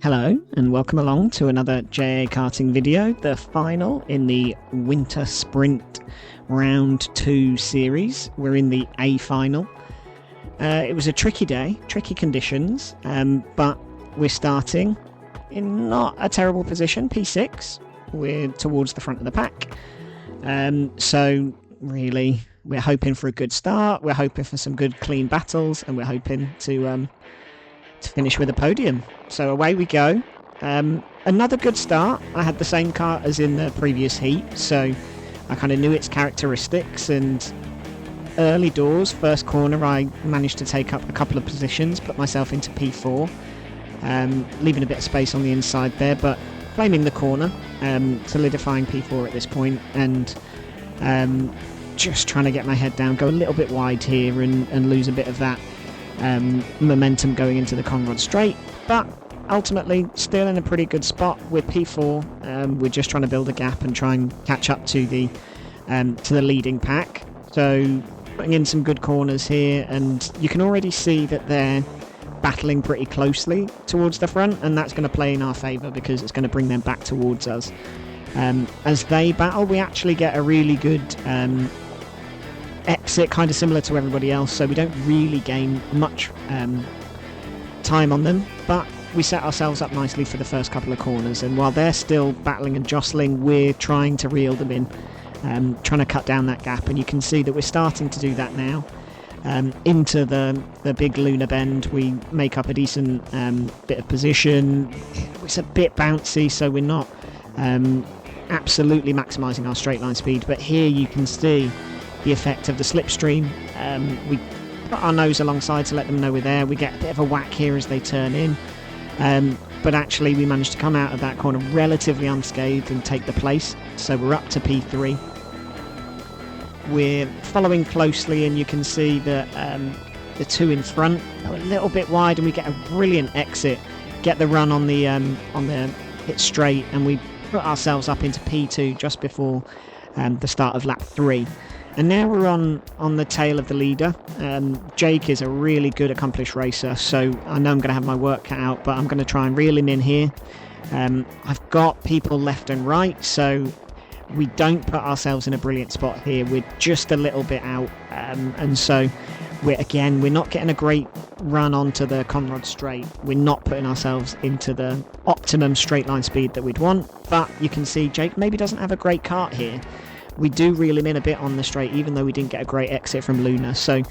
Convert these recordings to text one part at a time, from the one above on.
Hello and welcome along to another JA Karting video, the final in the Winter Sprint Round 2 series. We're in the A final. It was a tricky day, tricky conditions, but we're starting in not a terrible position, P6. We're towards the front of the pack. So really, we're hoping for a good start, we're hoping for some good clean battles, and we're hoping to finish with a podium. So away we go. Another good start. I had the same car as in the previous heat, so I kind of knew its characteristics, and early doors, first corner, I managed to take up a couple of positions, put myself into P4, leaving a bit of space on the inside there, but claiming the corner, solidifying P4 at this point, and just trying to get my head down, go a little bit wide here and lose a bit of that momentum going into the Conrod straight, but ultimately still in a pretty good spot with P4. We're just trying to build a gap and try and catch up to the leading pack. So putting in some good corners here, and you can already see that they're battling pretty closely towards the front, and that's going to play in our favour because it's going to bring them back towards us. As they battle, we actually get a really good exit, kind of similar to everybody else, so we don't really gain much time on them, but we set ourselves up nicely for the first couple of corners, and while they're still battling and jostling, we're trying to reel them in, trying to cut down that gap, and you can see that we're starting to do that now. Into the big lunar bend, we make up a decent bit of position. It's a bit bouncy, so we're not absolutely maximising our straight line speed, but here you can see the effect of the slipstream. We put our nose alongside to let them know we're there. We get a bit of a whack here as they turn in, but actually we managed to come out of that corner relatively unscathed and take the place, so we're up to P3. We're following closely, and you can see that the two in front are a little bit wide, and we get a brilliant exit, get the run on the hit straight, and we put ourselves up into P2 just before the start of lap 3. And now we're on the tail of the leader. Jake is a really good, accomplished racer, so I know I'm going to have my work cut out, but I'm going to try and reel him in here. I've got people left and right, so we don't put ourselves in a brilliant spot here. We're just a little bit out, and so we're not getting a great run onto the Conrod straight. We're not putting ourselves into the optimum straight line speed that we'd want, but you can see Jake maybe doesn't have a great kart here. We do reel him in a bit on the straight, even though we didn't get a great exit from Luna. So,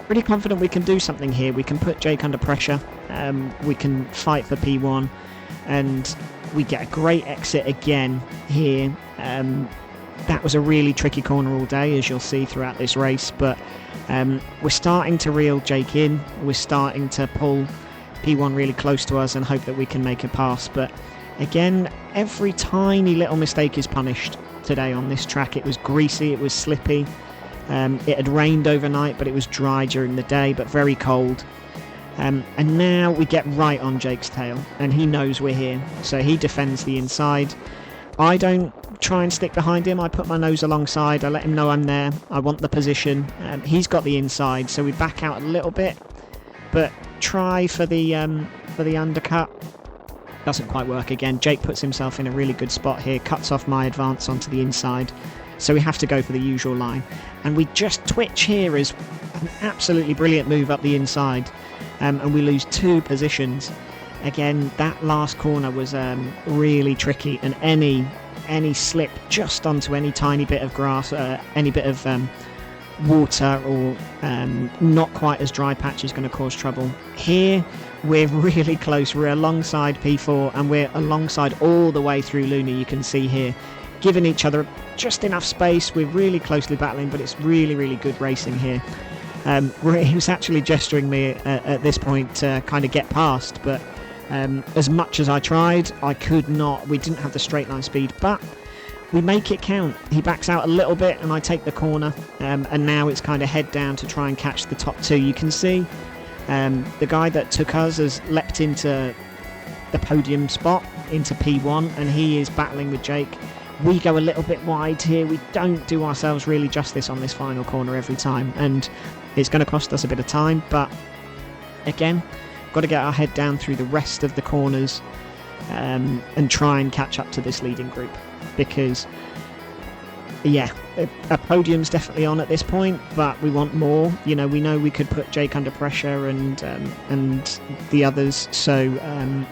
pretty confident we can do something here. We can put Jake under pressure. We can fight for P1, and we get a great exit again here. That was a really tricky corner all day, as you'll see throughout this race. But we're starting to reel Jake in. We're starting to pull P1 really close to us and hope that we can make a pass. But again, every tiny little mistake is punished today on this track. It was greasy, it was slippy, it had rained overnight, but it was dry during the day, but very cold. And now we get right on Jake's tail, and he knows we're here, so he defends the inside. I don't try and stick behind him. I put my nose alongside, I let him know I'm there, I want the position. He's got the inside, so we back out a little bit, but try for the undercut. Doesn't quite work again. Jake puts himself in a really good spot here, cuts off my advance onto the inside, so we have to go for the usual line, and we just twitch here as an absolutely brilliant move up the inside, and we lose 2 positions. Again, that last corner was really tricky, and any slip just onto any tiny bit of grass, any bit of water, or not quite as dry patch is going to cause trouble. Here we're really close. We're alongside P4, and we're alongside all the way through Luna. You can see here, giving each other just enough space. We're really closely battling, but it's really, really good racing here. He was actually gesturing me at this point to kind of get past, but as much as I tried, I could not. We didn't have the straight line speed, but we make it count. He backs out a little bit, and I take the corner, and now it's kind of head down to try and catch the top 2. You can see the guy that took us has leapt into the podium spot, into P1, and he is battling with Jake. We go a little bit wide here. We don't do ourselves really justice on this final corner every time, and it's going to cost us a bit of time, but again, got to get our head down through the rest of the corners and try and catch up to this leading group, because yeah, a podium's definitely on at this point, but we want more. You know, we know we could put Jake under pressure and the others, so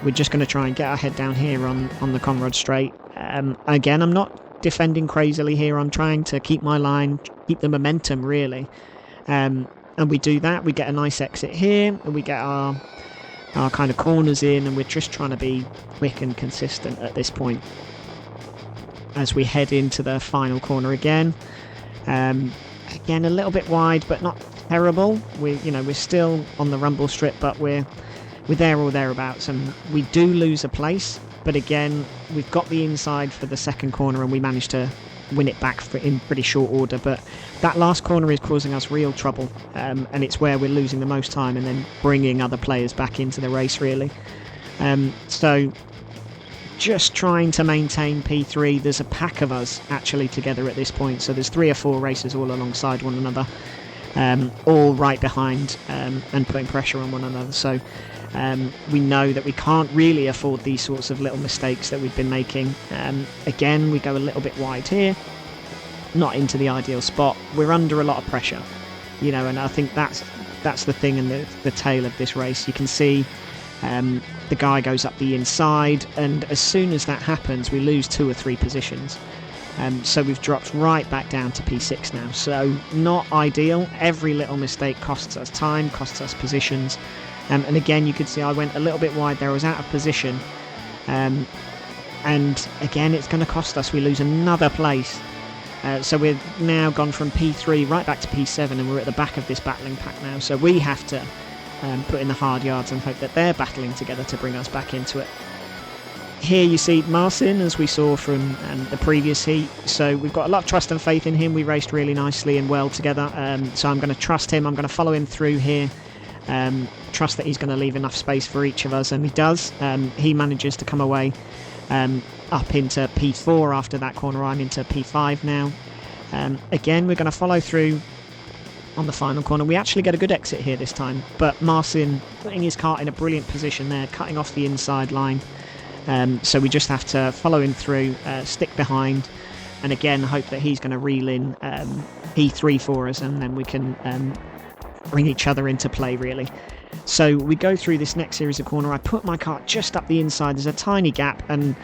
we're just going to try and get our head down here on the Conrad Straight. Again, I'm not defending crazily here. I'm trying to keep my line, keep the momentum really, and we do that. We get a nice exit here, and we get our kind of corners in, and we're just trying to be quick and consistent at this point as we head into the final corner again. Again, a little bit wide, but not terrible. We're still on the rumble strip, but we're there or thereabouts, and we do lose a place. But again, we've got the inside for the second corner, and we managed to win it back in pretty short order. But that last corner is causing us real trouble, and it's where we're losing the most time, and then bringing other players back into the race really. So just trying to maintain P3. There's a pack of us actually together at this point, so there's 3 or 4 racers all alongside one another, all right behind and putting pressure on one another. So we know that we can't really afford these sorts of little mistakes that we've been making. Again, we go a little bit wide here, not into the ideal spot. We're under a lot of pressure, and I think that's the thing in the tail of this race. You can see the guy goes up the inside, and as soon as that happens, we lose 2 or 3 positions. So we've dropped right back down to P6 now. So not ideal. Every little mistake costs us time, costs us positions. And again, you could see I went a little bit wide there. I was out of position. And again, it's going to cost us. We lose another place. So we're now gone from P3 right back to P7, and we're at the back of this battling pack now. So we have to put in the hard yards and hope that they're battling together to bring us back into it. Here you see Marcin, as we saw from the previous heat. So we've got a lot of trust and faith in him. We raced really nicely and well together. So I'm going to trust him. I'm going to follow him through here. Trust that he's going to leave enough space for each of us, and he does. He manages to come away up into P4 after that corner. I'm into P5 now. Again, we're going to follow through on the final corner. We actually get a good exit here this time, but Marcin putting his kart in a brilliant position there, cutting off the inside line. So we just have to follow him through, stick behind, and again hope that he's going to reel in P3 for us, and then we can bring each other into play really. So we go through this next series of corner. I put my kart just up the inside. There's a tiny gap, and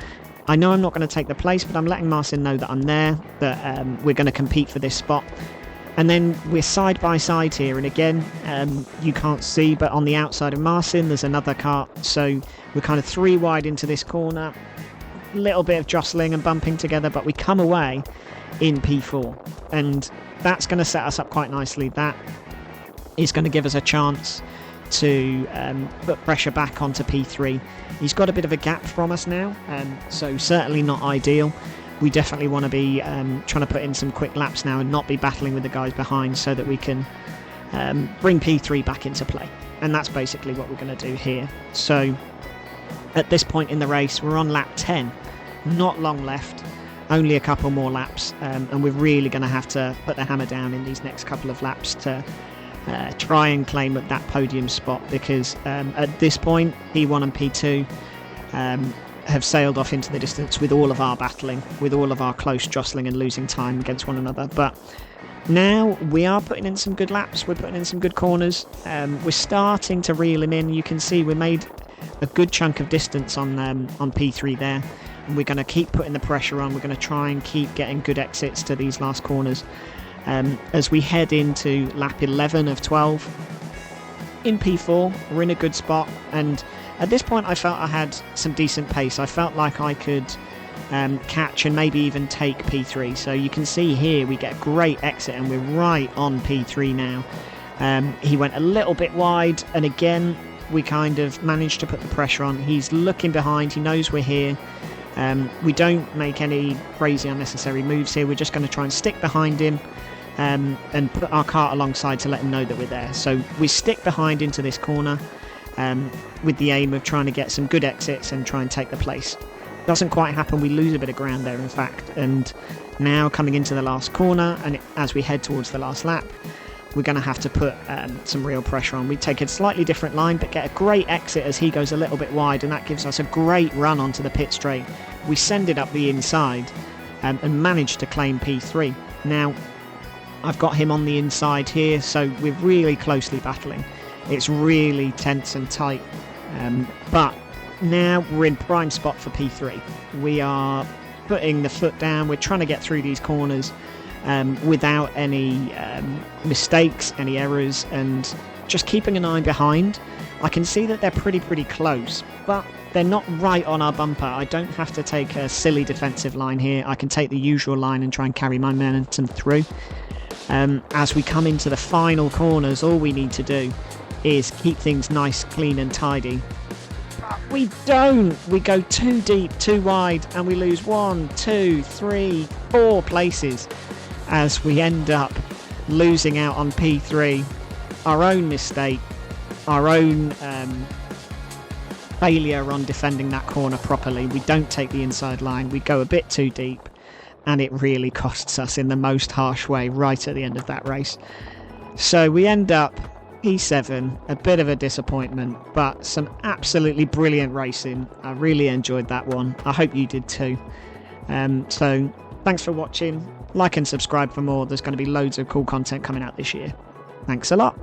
I know I'm not going to take the place, but I'm letting Marcin know that I'm there, that we're going to compete for this spot. And then we're side by side here, and again, you can't see, but on the outside of Marcin there's another kart, so we're kind of 3 wide into this corner. A little bit of jostling and bumping together, but we come away in P4, and that's going to set us up quite nicely. That is going to give us a chance to put pressure back onto P3. He's got a bit of a gap from us now, so certainly not ideal. We definitely want to be trying to put in some quick laps now and not be battling with the guys behind, so that we can bring P3 back into play. And that's basically what we're going to do here. So at this point in the race, we're on lap 10. Not long left, only a couple more laps, and we're really going to have to put the hammer down in these next couple of laps to try and claim that podium spot, because at this point, P1 and P2 have sailed off into the distance with all of our battling, with all of our close jostling and losing time against one another. But now we are putting in some good laps, we're putting in some good corners, we're starting to reel him in. You can see we made a good chunk of distance on P3 there, and we're going to keep putting the pressure on. We're going to try and keep getting good exits to these last corners as we head into lap 11 of 12 in P4. We're in a good spot, and at this point I felt I had some decent pace. I felt like I could catch and maybe even take P3. So you can see here we get a great exit, and we're right on P3 now. He went a little bit wide, and again we kind of managed to put the pressure on. He's looking behind, he knows we're here. We don't make any crazy unnecessary moves here. We're just going to try and stick behind him and put our kart alongside to let him know that we're there. So we stick behind into this corner with the aim of trying to get some good exits and try and take the place. Doesn't quite happen. We lose a bit of ground there, in fact, and now coming into the last corner, and as we head towards the last lap, we're going to have to put some real pressure on. We take a slightly different line, but get a great exit as he goes a little bit wide, and that gives us a great run onto the pit straight. We send it up the inside and manage to claim P3. Now, I've got him on the inside here, so we're really closely battling. It's really tense and tight, but now we're in prime spot for P3. We are putting the foot down, we're trying to get through these corners without any mistakes, any errors, and just keeping an eye behind. I can see that they're pretty close, but they're not right on our bumper. I don't have to take a silly defensive line here. I can take the usual line and try and carry my momentum through. As we come into the final corners, all we need to do is keep things nice, clean and tidy. But we don't! We go too deep, too wide, and we lose 1, 2, 3, 4 places as we end up losing out on P3. Our own mistake, our own failure on defending that corner properly. We don't take the inside line, we go a bit too deep, and it really costs us in the most harsh way right at the end of that race. So we end up P7, a bit of a disappointment, but some absolutely brilliant racing. I really enjoyed that one. I hope you did too. So thanks for watching. Like and subscribe for more. There's going to be loads of cool content coming out this year. Thanks a lot.